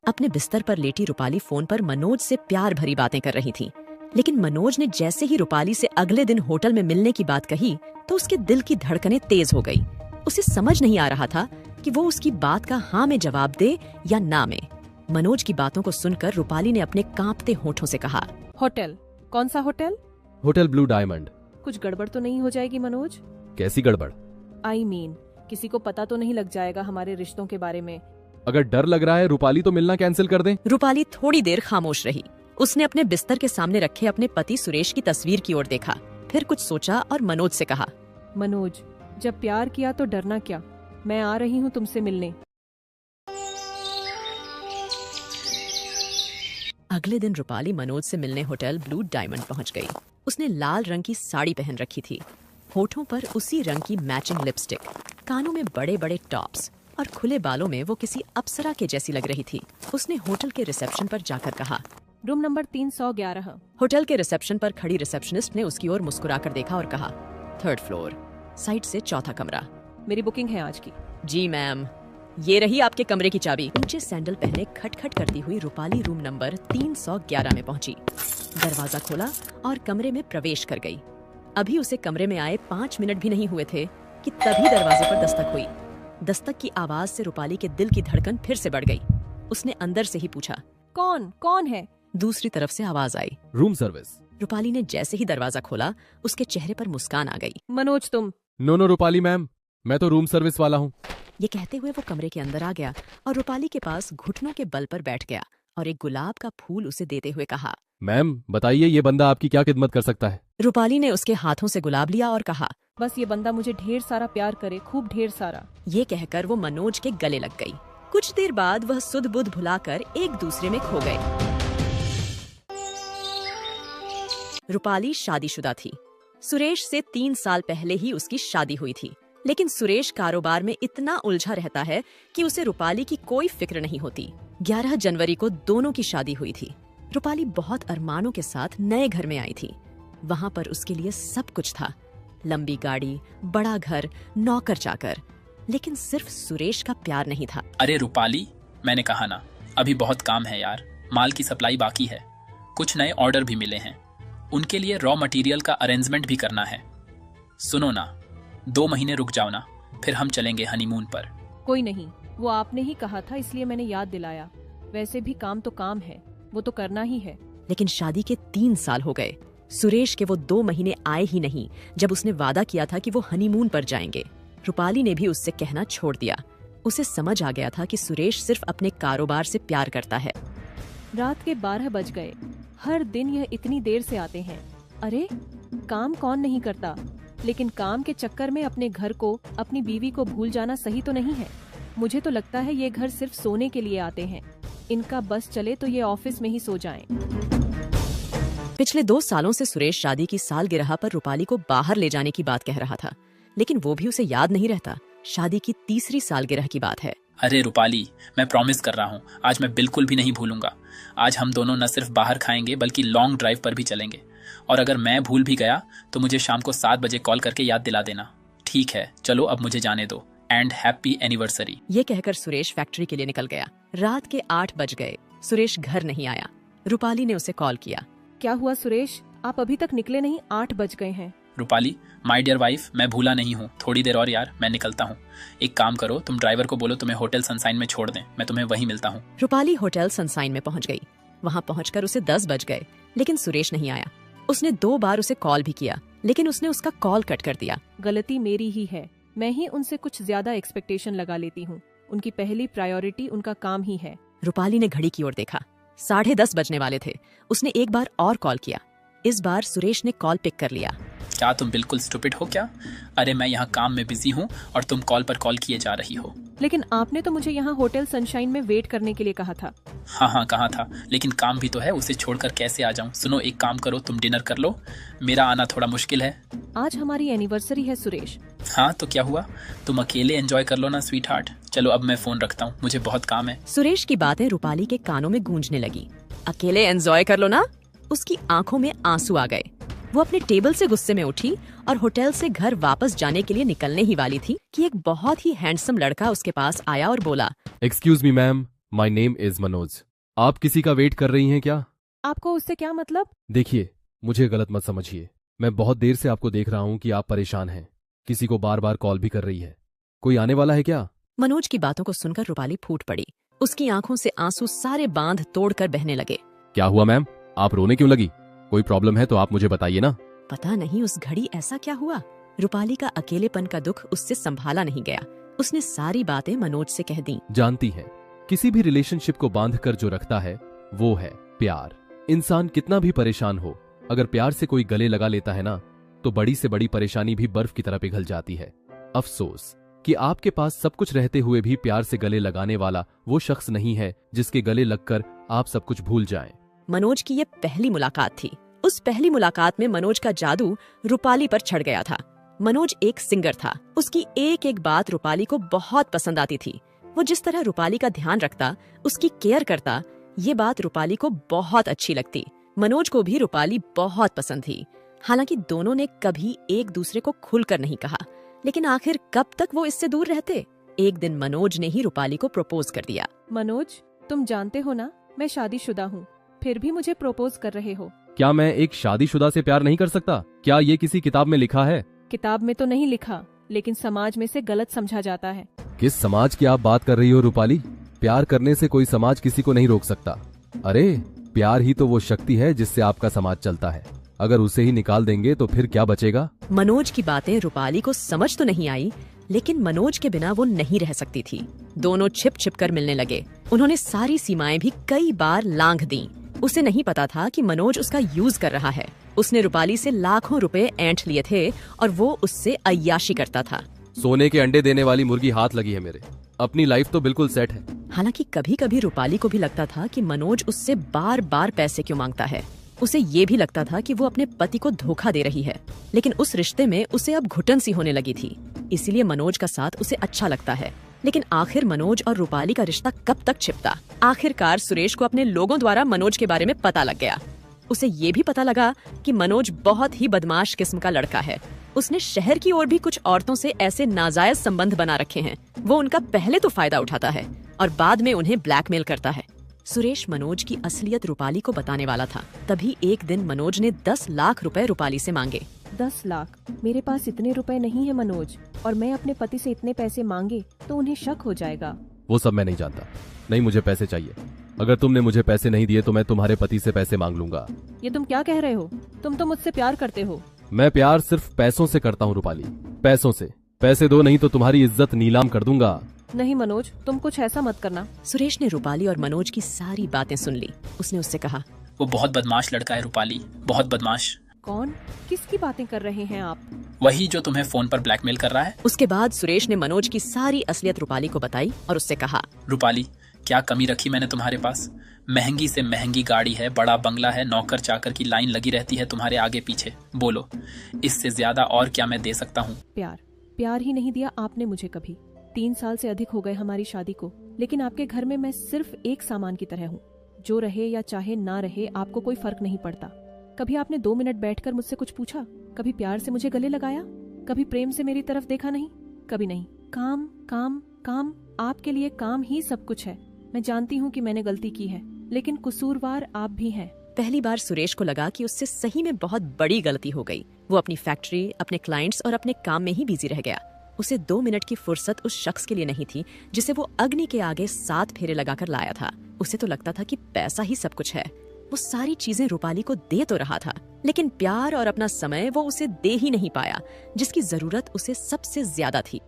अपने बिस्तर पर लेटी रूपाली फोन पर मनोज से प्यार भरी बातें कर रही थी। लेकिन मनोज ने जैसे ही रूपाली से अगले दिन होटल में मिलने की बात कही तो उसके दिल की धड़कनें तेज हो गई। उसे समझ नहीं आ रहा था कि वो उसकी बात का हाँ में जवाब दे या ना में। मनोज की बातों को सुनकर रूपाली ने अपने कांपते होठों से कहा, होटल? कौन सा होटल? Hotel blue diamond. कुछ गड़बड़ तो नहीं हो जाएगी मनोज? कैसी गड़बड़? I mean, किसी को पता तो नहीं लग जाएगा हमारे रिश्तों के बारे में? अगर डर लग रहा है रूपाली तो मिलना कैंसिल कर दें। रूपाली थोड़ी देर खामोश रही। उसने अपने बिस्तर के सामने रखे अपने पति सुरेश की तस्वीर की ओर देखा, फिर कुछ सोचा और मनोज से कहा, मनोज, जब प्यार किया तो डरना क्या? मैं आ रही हूँ तुमसे मिलने। अगले दिन रूपाली मनोज से मिलने होटल ब्लू डायमंड पहुंच गई। उसने लाल रंग की साड़ी पहन रखी थी, होठों पर उसी रंग की मैचिंग लिपस्टिक, कानों में बड़े बड़े टॉप्स और खुले बालों में वो किसी अप्सरा के जैसी लग रही थी। उसने होटल के रिसेप्शन पर जाकर कहा, रूम नंबर 311। होटल के रिसेप्शन पर खड़ी रिसेप्शनिस्ट ने उसकी ओर मुस्कुराकर देखा और कहा, 3rd फ्लोर, साइड से 4था कमरा। मेरी बुकिंग है आज की। जी मैम, ये रही आपके कमरे की चाबी। नीचे सैंडल पहने खटखट करती हुई रूपाली रूम नंबर 311 में पहुंची। दरवाजा खोला और कमरे में प्रवेश कर गई। अभी उसे कमरे में आए 5 मिनट भी नहीं हुए थे कि तभी दरवाजे पर दस्तक हुई। दस्तक की आवाज से रूपाली के दिल की धड़कन फिर से बढ़ गई। उसने अंदर से ही पूछा, कौन है? दूसरी तरफ से आवाज आई, रूम सर्विस। रूपाली ने जैसे ही दरवाजा खोला उसके चेहरे पर मुस्कान आ गई। मनोज तुम? नो रूपाली मैम, मैं तो रूम सर्विस वाला हूँ। ये कहते हुए वो कमरे के अंदर आ गया और रूपाली के पास घुटनों के बल पर बैठ गया और एक गुलाब का फूल उसे देते हुए कहा, मैम बताइए ये बंदा आपकी क्या खिदमत कर सकता है? रूपाली ने उसके हाथों से गुलाब लिया और कहा, बस ये बंदा मुझे ढेर सारा प्यार करे, खूब ढेर सारा। ये कहकर वो मनोज के गले लग गई। कुछ देर बाद वह सुध बुध भुलाकर एक दूसरे में खो गए। रूपाली शादीशुदा थी। सुरेश से 3 साल पहले ही उसकी शादी हुई थी, लेकिन सुरेश कारोबार में इतना उलझा रहता है कि उसे रूपाली की कोई फिक्र नहीं होती। 11 जनवरी को दोनों की शादी हुई थी। रूपाली बहुत अरमानों के साथ नए घर में आई थी। वहाँ पर उसके लिए सब कुछ था, लंबी गाड़ी, बड़ा घर, नौकर चाकर, लेकिन सिर्फ सुरेश का प्यार नहीं था। अरे रूपाली, मैंने कहा ना, अभी बहुत काम है यार। माल की सप्लाई बाकी है, कुछ नए ऑर्डर भी मिले हैं, उनके लिए रॉ मटेरियल का अरेंजमेंट भी करना है। सुनो ना, 2 महीने रुक जाओ ना, फिर हम चलेंगे हनीमून पर। कोई नहीं, वो आपने ही कहा था इसलिए मैंने याद दिलाया। वैसे भी काम तो काम है, वो तो करना ही है। लेकिन शादी के 3 साल हो गए। सुरेश के वो 2 महीने आए ही नहीं जब उसने वादा किया था कि वो हनीमून पर जाएंगे। रूपाली ने भी उससे कहना छोड़ दिया। उसे समझ आ गया था कि सुरेश सिर्फ अपने कारोबार से प्यार करता है। रात के 12 बज गए। हर दिन यह इतनी देर से आते हैं। अरे, काम कौन नहीं करता, लेकिन काम के चक्कर में अपने घर को, अपनी बीवी को भूल जाना सही तो नहीं है। मुझे तो लगता है ये घर सिर्फ सोने के लिए आते हैं। इनका बस चले तो ये ऑफिस में ही सो जाएं। पिछले 2 सालों से सुरेश शादी की सालगिरह पर रूपाली को बाहर ले जाने की बात कह रहा था, लेकिन वो भी उसे याद नहीं रहता। शादी की 3री सालगिरह की बात है। अरे रूपाली, मैं प्रॉमिस कर रहा हूँ, आज मैं बिल्कुल भी नहीं भूलूंगा। आज हम दोनों न सिर्फ बाहर खाएंगे बल्कि लॉन्ग ड्राइव पर भी चलेंगे। और अगर मैं भूल भी गया तो मुझे शाम को 7 बजे कॉल करके याद दिला देना। ठीक है, चलो अब मुझे जाने दो, एंड हैप्पी एनिवर्सरी। ये कहकर सुरेश फैक्ट्री के लिए निकल गया। रात के 8 बज गए। सुरेश घर नहीं आया। रूपाली ने उसे कॉल किया। क्या हुआ सुरेश, आप अभी तक निकले नहीं? 8 बज गए हैं। रूपाली, माय डियर वाइफ, मैं भूला नहीं हूँ। थोड़ी देर और यार, मैं निकलता हूँ। एक काम करो, तुम ड्राइवर को बोलो तुम्हें होटल सनसाइन में छोड़ दें, मैं तुम्हें वहीं मिलता हूँ। रूपाली होटल सनसाइन में पहुंच गई। वहां पहुंचकर उसे 10 बज गए, लेकिन सुरेश नहीं आया। उसने 2 बार उसे कॉल भी किया, लेकिन उसने उसका कॉल कट कर दिया। गलती मेरी ही है, मैं ही उनसे कुछ ज्यादा एक्सपेक्टेशन लगा लेती हूँ। उनकी पहली प्रायोरिटी उनका काम ही है। रूपाली ने घड़ी की ओर देखा। 10:30 बजने वाले थे। उसने एक बार और कॉल किया। इस बार सुरेश ने कॉल पिक कर लिया। क्या तुम बिल्कुल स्टूपिड हो क्या? अरे मैं यहाँ काम में बिजी हूँ और तुम कॉल पर कॉल किए जा रही हो। लेकिन आपने तो मुझे यहाँ होटल सनशाइन में वेट करने के लिए कहा था। हाँ कहा था, लेकिन काम भी तो है, उसे छोड़कर कैसे आ जाऊँ। सुनो, एक काम करो, तुम डिनर कर लो, मेरा आना थोड़ा मुश्किल है। आज हमारी एनिवर्सरी है सुरेश। हाँ तो क्या हुआ, तुम अकेले एंजॉय कर लो ना स्वीट हार्ट। चलो अब मैं फोन रखता हूँ, मुझे बहुत काम है। सुरेश की बातें रूपाली के कानों में गूंजने लगी। अकेले एंजॉय कर लो ना? उसकी आंखों में आंसू आ गए। वो अपने टेबल से गुस्से में उठी और होटल से घर वापस जाने के लिए निकलने ही वाली थी कि एक बहुत ही हैंडसम लड़का उसके पास आया और बोला, excuse me ma'am, my name is Manoj. आप किसी का वेट कर रही हैं क्या? आपको उससे क्या मतलब? देखिए, मुझे गलत मत समझिए। मैं बहुत देर से आपको देख रहा हूं कि आप परेशान हैं। किसी को बार बार कॉल भी कर रही है। कोई आने वाला है क्या? मनोज की बातों को सुनकर रूपाली फूट पड़ी। उसकी आंखों से आंसू सारे बांध तोड़कर बहने लगे। क्या हुआ मैम? आप रोने क्यों लगी? कोई प्रॉब्लम है तो आप मुझे बताइए ना। पता नहीं उस घड़ी ऐसा क्या हुआ। रूपाली का अकेलेपन का दुख उससे संभाला नहीं गया। उसने सारी बातें मनोज से कह दी। जानती हैं, किसी भी रिलेशनशिप को बांध कर जो रखता है वो है प्यार। इंसान कितना भी परेशान हो, अगर प्यार से कोई गले लगा लेता है ना, तो बड़ी से बड़ी परेशानी भी बर्फ की तरह पिघल जाती है। अफसोस कि आपके पास सब कुछ रहते हुए भी प्यार से गले लगाने वाला वो शख्स नहीं है जिसके गले लगकर आप सब कुछ भूल जाएं। मनोज की ये पहली मुलाकात थी। उस पहली मुलाकात में मनोज का जादू रूपाली पर चढ़ गया था। मनोज एक सिंगर था। उसकी एक एक बात रूपाली को बहुत पसंद आती थी। वो जिस तरह रूपाली का ध्यान रखता, उसकी केयर करता, ये बात रूपाली को बहुत अच्छी लगती। मनोज को भी रूपाली बहुत पसंद थी। हालांकि दोनों ने कभी एक दूसरे को खुलकर नहीं कहा, लेकिन आखिर कब तक वो इससे दूर रहते? एक दिन मनोज ने ही रूपाली को प्रपोज कर दिया। मनोज, तुम जानते हो ना, मैं शादीशुदा हूँ, फिर भी मुझे प्रपोज कर रहे हो। क्या मैं एक शादीशुदा से प्यार नहीं कर सकता? क्या ये किसी किताब में लिखा है? किताब में तो नहीं लिखा, लेकिन समाज में से गलत समझा जाता है। किस समाज की आप बात कर रही हो रूपाली? प्यार करने से कोई समाज किसी को नहीं रोक सकता। अरे, प्यार ही तो वो शक्ति है जिससे आपका समाज चलता है। अगर उसे ही निकाल देंगे तो फिर क्या बचेगा? मनोज की बातें रूपाली को समझ तो नहीं आई, लेकिन मनोज के बिना वो नहीं रह सकती थी। दोनों छिप छिप कर मिलने लगे। उन्होंने सारी सीमाएं भी कई बार लांघ दी। उसे नहीं पता था कि मनोज उसका यूज कर रहा है। उसने रूपाली से लाखों रुपए ऐंठ लिए थे और वो उससे अय्याशी करता था। सोने के अंडे देने वाली मुर्गी हाथ लगी है मेरे। अपनी लाइफ तो बिल्कुल सेट है। हालांकि कभी कभी रूपाली को भी लगता था कि मनोज उससे बार बार पैसे क्यों मांगता है। उसे ये भी लगता था कि वो अपने पति को धोखा दे रही है, लेकिन उस रिश्ते में उसे अब घुटन सी होने लगी थी। इसीलिए मनोज का साथ उसे अच्छा लगता है। लेकिन आखिर मनोज और रूपाली का रिश्ता कब तक छिपता? आखिरकार सुरेश को अपने लोगों द्वारा मनोज के बारे में पता लग गया। उसे ये भी पता लगा कि मनोज बहुत ही बदमाश किस्म का लड़का है। उसने शहर की ओर भी कुछ औरतों से ऐसे नाजायज संबंध बना रखे हैं। वो उनका पहले तो फायदा उठाता है और बाद में उन्हें ब्लैकमेल करता है। सुरेश मनोज की असलियत रूपाली को बताने वाला था। तभी एक दिन मनोज ने 10 लाख रुपए रूपाली से मांगे। 10 लाख? मेरे पास इतने रुपए नहीं है मनोज, और मैं अपने पति से इतने पैसे मांगे तो उन्हें शक हो जाएगा। वो सब मैं नहीं जानता। नहीं, मुझे पैसे चाहिए। अगर तुमने मुझे पैसे नहीं दिए तो मैं तुम्हारे पति से पैसे मांग लूंगा। ये तुम क्या कह रहे हो? तुम तो मुझसे प्यार करते हो। मैं प्यार सिर्फ पैसों से करता हूँ रूपाली, पैसों से। पैसे दो, नहीं तो तुम्हारी इज्जत नीलाम कर दूंगा। नहीं मनोज, तुम कुछ ऐसा मत करना। सुरेश ने रूपाली और मनोज की सारी बातें सुन ली। उसने उससे कहा, वो बहुत बदमाश लड़का है रूपाली, बहुत बदमाश। कौन? किसकी बातें कर रहे हैं आप? वही जो तुम्हें फोन पर ब्लैकमेल कर रहा है। उसके बाद सुरेश ने मनोज की सारी असलियत रूपाली को बताई और उससे कहा, रूपाली, क्या कमी रखी मैंने तुम्हारे पास? महंगी से महंगी गाड़ी है, बड़ा बंगला है, नौकर चाकर की लाइन लगी रहती है तुम्हारे आगे पीछे। बोलो, इससे ज्यादा और क्या मैं दे सकता हूँ? प्यार ही नहीं दिया आपने मुझे कभी। 3 साल से अधिक हो गए हमारी शादी को, लेकिन आपके घर में मैं सिर्फ एक सामान की तरह हूँ। जो रहे या चाहे ना रहे, आपको कोई फर्क नहीं पड़ता। कभी आपने 2 मिनट बैठकर मुझसे कुछ पूछा? कभी प्यार से मुझे गले लगाया? कभी प्रेम से मेरी तरफ देखा? नहीं, कभी नहीं। काम काम काम, आपके लिए काम ही सब कुछ है। मैं जानती हूँ कि मैंने गलती की है, लेकिन कसूरवार आप भी हैं। पहली बार सुरेश को लगा कि उससे सही में बहुत बड़ी गलती हो गई। वो अपनी फैक्ट्री, अपने क्लाइंट्स और अपने काम में ही बिजी रह गया। उसे 2 मिनट की फुर्सत उस शख्स के लिए नहीं थी जिसे वो अग्नि के आगे 7 फेरे लगाकर लाया था। उसे तो लगता था कि पैसा ही सब कुछ है। वो सारी चीजें रूपाली को दे तो रहा था, लेकिन प्यार और अपना समय वो उसे दे ही नहीं पाया, जिसकी जरूरत उसे सबसे ज्यादा थी।